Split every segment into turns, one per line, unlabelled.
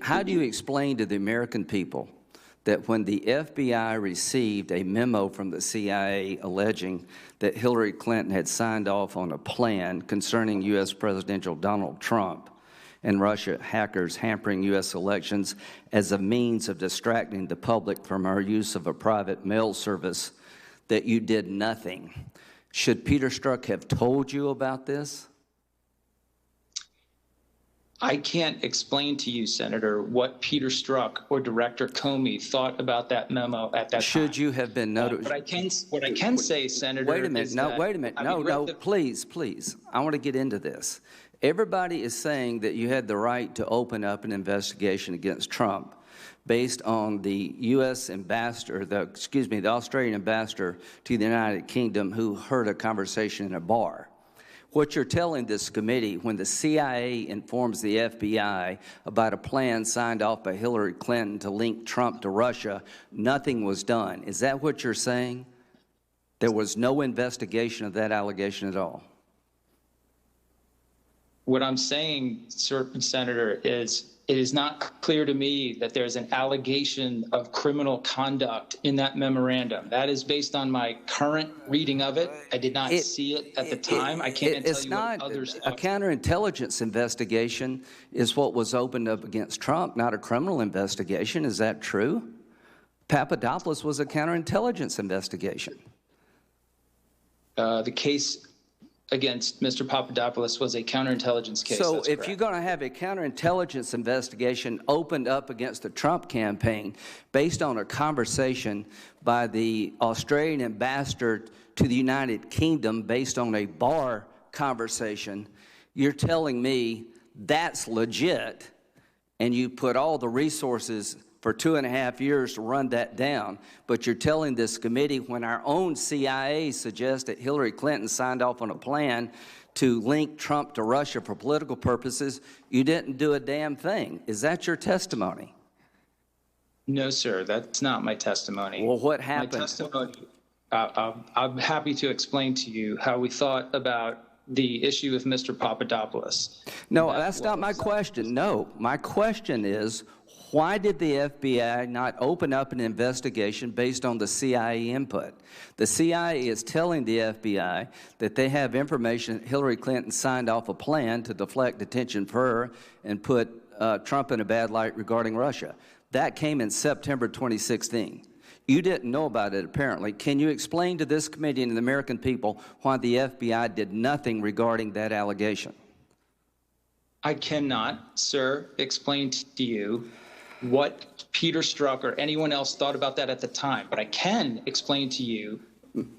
how do you explain to the American people that when the FBI received a memo from the CIA alleging that Hillary Clinton had signed off on a plan concerning U.S. Presidential Donald Trump and Russia hackers hampering U.S. elections as a means of distracting the public from our use of a private mail service, that you did nothing? Should Peter Strzok have told you about this?
I can't explain to you, Senator, what Peter Strzok or Director Comey thought about that memo at that time.
Should you have been notified?
What I can say, Senator,
wait a minute. Wait a minute. No, please. I want to get into this. Everybody is saying that you had the right to open up an investigation against Trump based on the U.S. ambassador, the Australian ambassador to the United Kingdom, who heard a conversation in a bar. What you're telling this committee, when the CIA informs the FBI about a plan signed off by Hillary Clinton to link Trump to Russia, nothing was done. Is that what you're saying? There was no investigation of that allegation at all?
What I'm saying, Senator, is it is not clear to me that there's an allegation of criminal conduct in that memorandum. That is based on my current reading of it. I did not see it at the time. I can't tell you what others thought.
A counterintelligence investigation is what was opened up against Trump, not a criminal investigation. Is that true? Papadopoulos was a counterintelligence investigation.
The case against Mr. Papadopoulos was a counterintelligence case.
So if you're going to have a counterintelligence investigation opened up against the Trump campaign based on a conversation by the Australian ambassador to the United Kingdom based on a bar conversation, you're telling me that's legit, and you put all the resources for 2.5 years to run that down, but you're telling this committee when our own CIA suggests that Hillary Clinton signed off on a plan to link Trump to Russia for political purposes, you didn't do a damn thing. Is that your testimony?
No, sir, that's not my testimony.
Well, what happened?
My testimony, I'm happy to explain to you how we thought about the issue with Mr. Papadopoulos.
No, that's not my question. No, my question is, why did the FBI not open up an investigation based on the CIA input? The CIA is telling the FBI that they have information that Hillary Clinton signed off a plan to deflect attention for her and put Trump in a bad light regarding Russia. That came in September 2016. You didn't know about it, apparently. Can you explain to this committee and the American people why the FBI did nothing regarding that allegation?
I cannot, sir, explain to you what Peter Strzok or anyone else thought about that at the time, but I can explain to you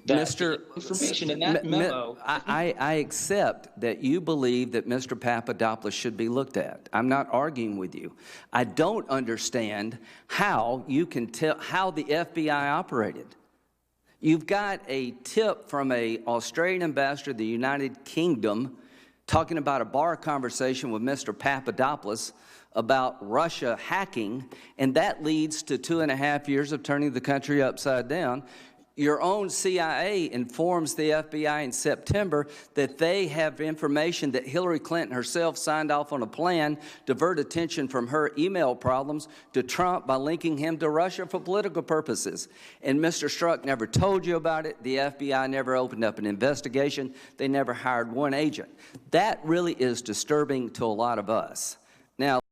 that the information in that memo.
I accept that you believe that Mr. Papadopoulos should be looked at. I'm not arguing with you. I don't understand how you can tell how the FBI operated. You've got a tip from an Australian ambassador to the United Kingdom talking about a bar conversation with Mr. Papadopoulos about Russia hacking, and that leads to 2.5 years of turning the country upside down. Your own CIA informs the FBI in September that they have information that Hillary Clinton herself signed off on a plan to divert attention from her email problems to Trump by linking him to Russia for political purposes. And Mr. Strzok never told you about it. The FBI never opened up an investigation. They never hired one agent. That really is disturbing to a lot of us. Now,